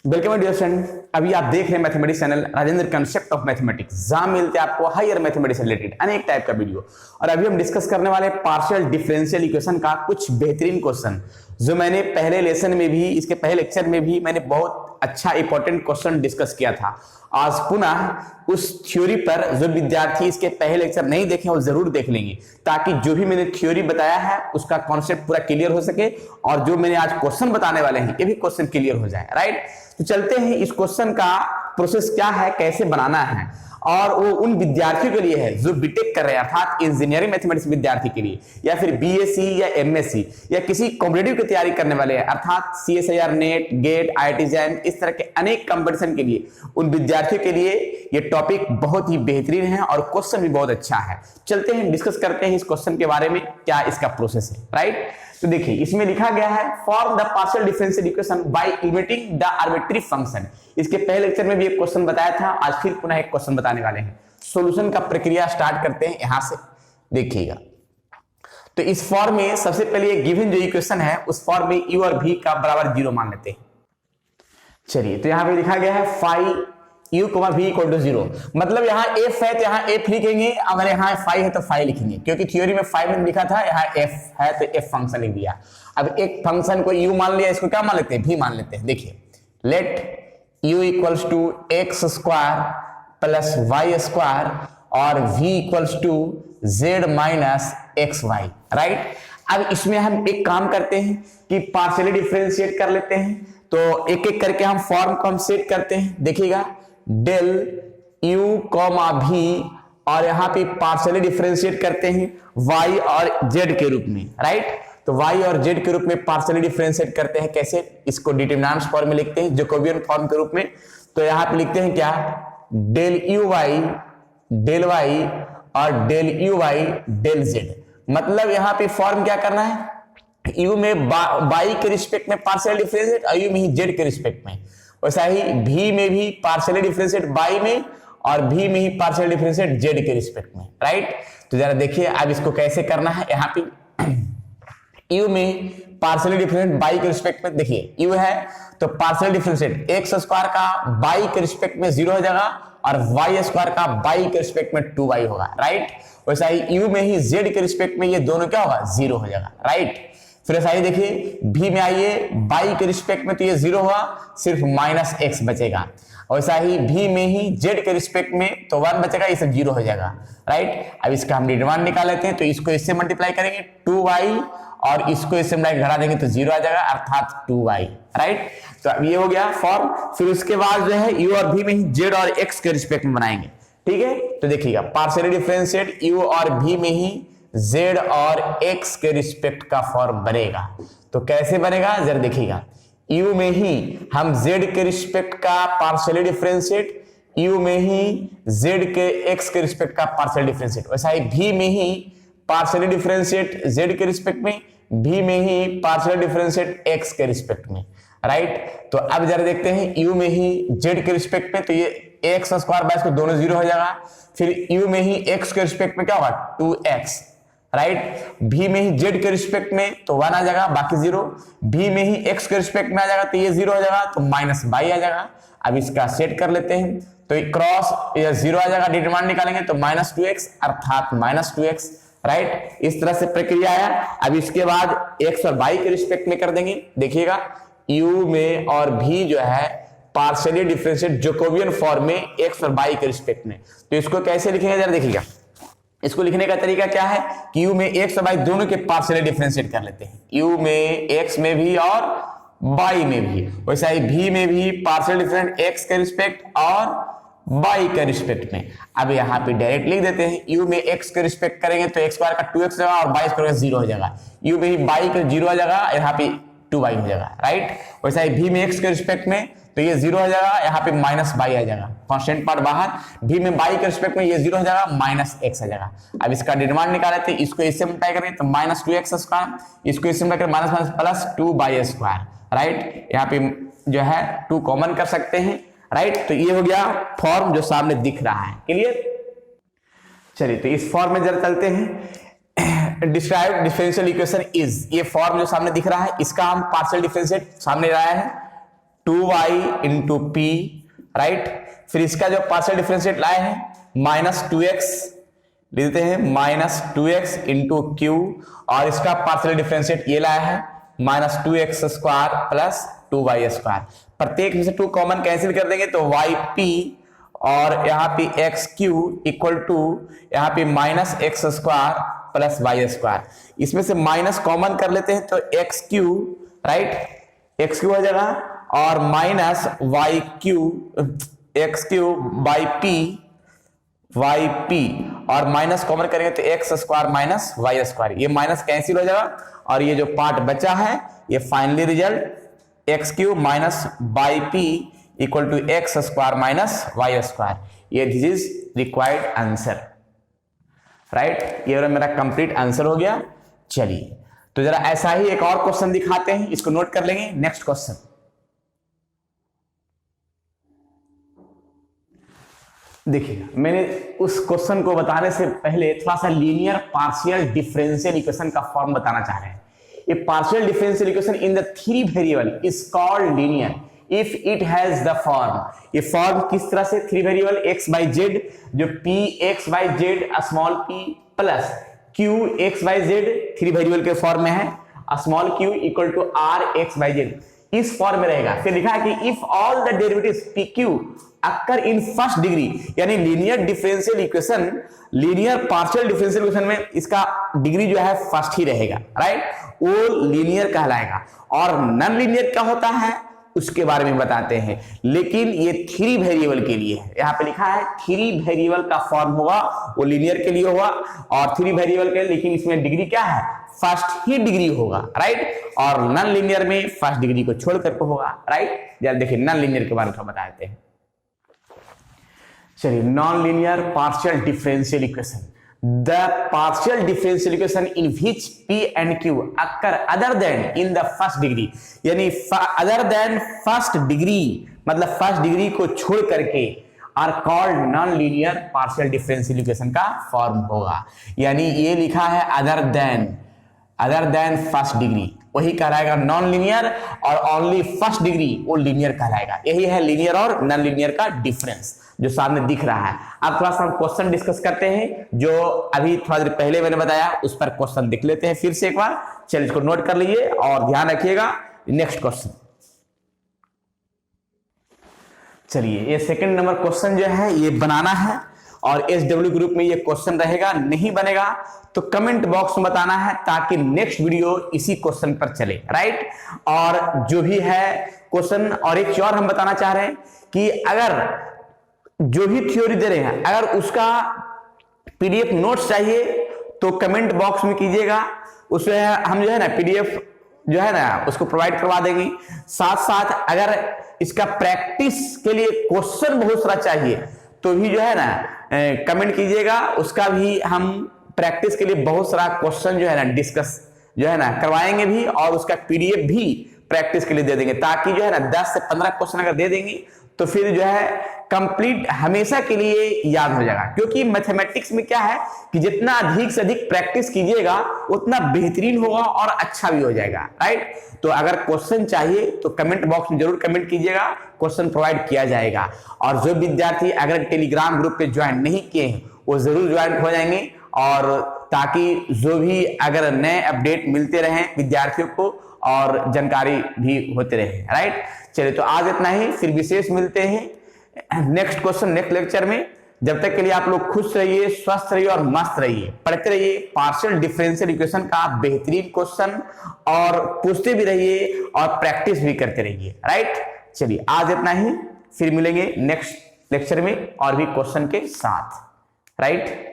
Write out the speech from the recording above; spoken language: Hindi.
Welcome dear friend. अभी आप देख रहे हैं mathematics channel Rajendra concept of mathematics, जहां मिलते हैं आपको हायर मैथमेटिक्स से रिलेटेड अनेक टाइप का वीडियो। और अभी हम डिस्कस करने वाले पार्शियल डिफरेंशियल इक्वेशन का कुछ बेहतरीन क्वेश्चन, जो मैंने पहले लेसन में भी, इसके पहले लेक्चर में भी मैंने बहुत अच्छा इंपॉर्टेंट क्वेश्चन डिस्कस किया था। आज पुनः उस थ्योरी पर जो विद्यार्थी इसके पहले लेक्चर नहीं देखे वो जरूर देख लेंगे, ताकि जो भी मैंने थ्योरी बताया है उसका कॉन्सेप्ट पूरा क्लियर हो सके, और जो मैंने आज क्वेश्चन बताने वाले हैं ये भी क्वेश्चन क्लियर हो जाए। राइट, तो चलते हैं इस क्वेश्चन का प्रोसेस क्या है, कैसे बनाना है। और वो उन विद्यार्थियों के लिए है जो बीटेक कर रहे हैं, अर्थात इंजीनियरिंग मैथमेटिक्स विद्यार्थी के लिए, या फिर बीएससी या एमएससी या किसी कॉम्पिटिटिव की तैयारी करने वाले हैं, अर्थात CSIR, NET, GATE, IIT JAM, इस तरह के अनेक कंपटीशन के लिए उन विद्यार्थियों के लिए ये टॉपिक बहुत ही बेहतरीन है और क्वेश्चन भी बहुत अच्छा है। चलते हैं डिस्कस करते हैं इस क्वेश्चन के बारे में, क्या इसका प्रोसेस है। राइट, तो देखिए इसमें लिखा गया है form the partial differential equation by emitting the arbitrary function. इसके पहले लेक्चर में भी एक क्वेश्चन बताया था, आज फिर पुनः एक क्वेश्चन बताने वाले हैं। सॉल्यूशन का प्रक्रिया स्टार्ट करते हैं यहां से, देखिएगा। तो इस फॉर्म में सबसे पहले ये गिवन जो इक्वेशन है उस फॉर्म में u और v का बराबर 0 मान लेते हैं। चलिए, तो यहां पे लिखा गया है phi u, v equal to 0, मतलब यहाँ f है तो यहाँ f लिखेंगे, अगर यहाँ फाई है तो फाई लिखेंगे, क्योंकि थ्योरी में फाई में लिखा था, यहाँ f है तो f फंक्शन लिख दिया। अब एक फंक्शन को u मान लिया, इसको क्या मान लेते हैं, v मान लेते हैं। देखिए, let u equals to x square plus y square और v equals to z minus x y. Right, अब इसमें हम एक काम करते हैं कि पार्शियली डिफरेंशिएट कर लेते हैं, तो एक एक करके हम फॉर्म को हम सेट करते हैं। देखिएगा, डेल u कॉमा v, और यहां पे पार्शियली डिफरेंशिएट करते हैं y और z के रूप में। राइट, तो y और z के रूप में पार्शियली डिफरेंशिएट करते हैं कैसे, इसको डिटरमिनेंट्स फॉर्म में लिखते हैं, जैकोबियन फॉर्म के रूप में। तो यहां पे लिखते हैं क्या, del u y del y और del u y del z। मतलब यहां पे फॉर्म क्या करना है, u में y के रिस्पेक्ट में पार्शियल डिफरेंशिएट और u में ही z के रिस्पेक्ट में, वैसा ही v में भी पार्शियली डिफरेंशिएट y में और v में ही पार्शियल डिफरेंशिएट z के रिस्पेक्ट में। राइट, तो जरा देखिए अब इसको कैसे करना है। यहाँ पे u में पार्शियली डिफरेंशिएट y के रिस्पेक्ट में, देखिए u है तो पार्शियल डिफरेंशिएट एक्स स्क्वायर का y के रिस्पेक्ट में 0 हो जाएगा और y स्क्वायर का y के रिस्पेक्ट में 2y होगा। राइट, वैसा ही u में ही z के रिस्पेक्ट में ये दोनों क्या होगा, 0 हो जाएगा। राइट, फिर ऐसा ही देखिए v में आइए, y के रिस्पेक्ट में तो ये 0 हुआ, सिर्फ माइनस एक्स बचेगा। वैसा ही v में ही z के रिस्पेक्ट में तो 1 बचेगा, ये सब 0 हो जाएगा। राइट, अब इसका हम डिटरमिनेंट निकाल लेते हैं, तो इसको इससे मल्टीप्लाई करेंगे 2y और इसको इससे मल्टीप्लाई घटा देंगे तो 0 आ जाएगा, अर्थात 2y। राइट, तो अब ये हो गया फॉर्म। फिर उसके बाद जो है u और v में ही z और x के रिस्पेक्ट में बनाएंगे। ठीक है, तो देखिएगा पार्शियली डिफरेंशिएट u और v में ही z और x के रिस्पेक्ट का फॉर्म बनेगा। तो कैसे बनेगा जरा देखिएगा, u में ही हम z के रिस्पेक्ट का पार्शियली डिफरेंशिएट, u में ही z के x के रिस्पेक्ट का पार्शियल डिफरेंशिएट, वैसा ही v में ही पार्शियली डिफरेंशिएट z के रिस्पेक्ट में, v में ही पार्शियल डिफरेंशिएट x के रिस्पेक्ट में। राइट, तो अब जरा देखते हैं u में ही z के रिस्पेक्ट में, तो ये x स्क्वायर बाय इसको दोनों 0 हो जाएगा। फिर u में ही x के रिस्पेक्ट में क्या होगा, 2x। राइट, v में ही z के रिस्पेक्ट में तो 1 आ जाएगा, बाकी 0। v में ही x के रिस्पेक्ट में आ जाएगा तो ये 0 हो जाएगा, तो माइनस y आ जाएगा। अब इसका सेट कर लेते हैं, तो ये क्रॉस ये 0 आ जाएगा, डिटरमिनेंट निकालेंगे तो माइनस 2x अर्थात माइनस 2x। राइट, इस तरह से प्रक्रिया है। अब इसके बाद x और y के रिस्पेक्ट में कर देंगे। देखिएगा u में और v जो है पार्शियली डिफरेंशिएट जैकोबियन फॉर्म में x और y के रिस्पेक्ट में, तो इसको कैसे लिखेंगे जरा देखिएगा। इसको लिखने का तरीका क्या है कि u में x और y दोनों के पार्शियली डिफरेंशिएट कर लेते हैं, u में x में भी और y में भी, वैसा ही v में भी पार्शियल डिफरेंट x के रिस्पेक्ट और y के रिस्पेक्ट में। अब यहाँ पे डायरेक्ट लिख देते हैं, u में x के रिस्पेक्ट करेंगे तो x स्क्वायर का 2x होगा और y स्क्वायर का 0 हो जाएगा, u में ही y का 0 हो जाएगा, यहाँ पे 2y हो जाएगा। राइट, वैसा ही v में x के रिस्पेक्ट में तो ये 0 हो जाएगा, यहाँ पे माइनस y आ जाएगा, कांस्टेंट पार्ट बाहर। v में y के रिस्पेक्ट में ये 0 हो जाएगा, माइनस x आ जाएगा। अब इसका डिटरमिनेंट निकाल लेते हैं, इसको इससे मल्टीप्लाई करेंगे तो माइनस 2x स्क्वायर, इसको इससे मल्टीप्लाई करें minus minus plus 2y square. Right, यहाँ पे जो है 2 कॉमन कर सकते हैं। राइट, तो ये हो गया फॉर्म जो सामने दिख रहा है। क्लियर, चलिए तो इस फॉर्म में जरा चलते हैं। डिस्क्राइब डिफरेंशियल इक्वेशन इज, ये फॉर्म जो सामने दिख रहा है इसका हम पार्शियल डिफरेंशिएट सामने लाया है। 2y into P, right. फिर इसका जो पार्शियल डिफरेंशिएट लाए हैं -2x लिख देते हैं, -2x इंटू क्यू, और इसका पार्शियल डिफरेंशिएट ये लाया है -2x square plus 2y square. प्रत्येक में से 2 कॉमन कैंसिल कर देंगे तो yp, और यहाँ पे एक्स क्यू इक्वल टू यहाँ पे -x square plus y square. इसमें से माइनस कॉमन कर लेते हैं तो x q, right, x q हो जाएगा, और minus y q, x q by p, y p, और माइनस कॉमन करेंगे तो x square minus y square, ये माइनस कैंसिल हो जाएगा, और ये जो पार्ट बचा है ये finally result x q minus by p equal to x square minus y square. ये this is required answer, right. ये मेरा कंप्लीट आंसर हो गया। चलिए तो जरा ऐसा ही एक और क्वेश्चन दिखाते हैं, इसको नोट कर लेंगे। नेक्स्ट क्वेश्चन, देखिए मैंने उस क्वेश्चन को बताने से पहले थोड़ा सा लीनियर पार्शियल डिफरेंशियल इक्वेशन का फॉर्म बताना चाह रहे हैं। ये partial differential equation in the 3 variable is called linear if it has the form. ये फॉर्म किस तरह से, 3 वेरिएबल x बाई जेड, जो p x by z small p plus q x by z 3 variable के फॉर्म में है, small q equal to r x by z, इस फॉर्म में रहेगा। फिर लिखा है कि if all the derivatives pq occur in first degree, यानी linear differential equation, linear partial differential equation में इसका डिग्री जो है फर्स्ट ही रहेगा, राइट, वो लीनियर कहलाएगा। और नॉन लीनियर क्या होता है उसके बारे में बताते हैं, लेकिन ये 3 वेरिएबल के लिए है। यहाँ पे लिखा है 3 वेरिएबल का फॉर्म होगा, वो लीनियर के लिए होगा, और 3 वेरिएबल के, लेकिन इसमें डिग्री क्या है, फर्स्ट ही डिग्री होगा, राइट। और नॉन लीनियर में फर्स्ट डिग्री को छोड़ करके होगा, राइट। जरा देखिए नॉन लीनियर के बारे में बता देते हैं। चलिए, non linear partial differential equation, the partial differential equation in which p and q occur other than in the first degree, यानी other than first degree मतलब फर्स्ट डिग्री को छोड़ करके are called non linear partial differential equation का फॉर्म होगा। यानी ये लिखा है other than फर्स्ट डिग्री, वही कहलाएगा नॉन लीनियर, और ओनली फर्स्ट डिग्री वो लीनियर कहलाएगा। यही है लीनियर और नॉन लीनियर का डिफरेंस जो सामने दिख रहा है। अब थोड़ा सा हम क्वेश्चन डिस्कस करते हैं, जो अभी थोड़ा देर पहले मैंने बताया उस पर क्वेश्चन देख लेते हैं फिर से एक बार। चलिए इसको नोट कर लीजिए और ध्यान रखिएगा। नेक्स्ट क्वेश्चन, चलिए ये सेकंड नंबर क्वेश्चन जो है ये बनाना है, और SW ग्रुप में ये क्वेश्चन रहेगा। नहीं बनेगा तो कमेंट बॉक्स में बताना है, ताकि नेक्स्ट वीडियो इसी क्वेश्चन पर चले, राइट। और जो भी है क्वेश्चन, और एक और हम बताना चाह रहे हैं कि अगर जो भी थ्योरी दे रहे हैं, अगर उसका PDF नोट्स चाहिए तो कमेंट बॉक्स में कीजिएगा, उसमें हम जो है ना PDF जो है ना उसको प्रोवाइड करवा देंगे। साथ साथ अगर इसका प्रैक्टिस के लिए क्वेश्चन बहुत सारा चाहिए तो भी जो है ना कमेंट कीजिएगा, उसका भी हम प्रैक्टिस के लिए बहुत सारा क्वेश्चन जो है ना डिस्कस जो है ना करवाएंगे भी, और उसका PDF भी प्रैक्टिस के लिए दे देंगे, ताकि जो है ना 10 से 15 क्वेश्चन अगर दे देंगे तो फिर जो है कंप्लीट हमेशा के लिए याद हो जाएगा। क्योंकि मैथमेटिक्स में क्या है कि जितना अधिक से अधिक प्रैक्टिस कीजिएगा उतना बेहतरीन होगा और अच्छा भी हो जाएगा, राइट। तो अगर क्वेश्चन चाहिए तो कमेंट बॉक्स में जरूर कमेंट कीजिएगा, क्वेश्चन प्रोवाइड किया जाएगा। और जो विद्यार्थी अगर टेलीग्राम ग्रुप पे ज्वाइन नहीं किए हैं वो जरूर ज्वाइन हो जाएंगे, और ताकि जो भी अगर नए अपडेट मिलते रहें विद्यार्थियों को और जानकारी भी होते रहे, राइट। चलिए तो आज इतना ही, फिर विशेष मिलते हैं नेक्स्ट क्वेश्चन नेक्स्ट लेक्चर में। जब तक के लिए आप लोग खुश रहिए, स्वस्थ रहिए और मस्त रहिए, पढ़ते रहिए पार्शियल डिफरेंशियल इक्वेशन का बेहतरीन क्वेश्चन, और पूछते भी रहिए और प्रैक्टिस भी करते रहिए, राइट। चलिए आज इतना ही, फिर मिलेंगे नेक्स्ट लेक्चर में और भी क्वेश्चन के साथ, राइट।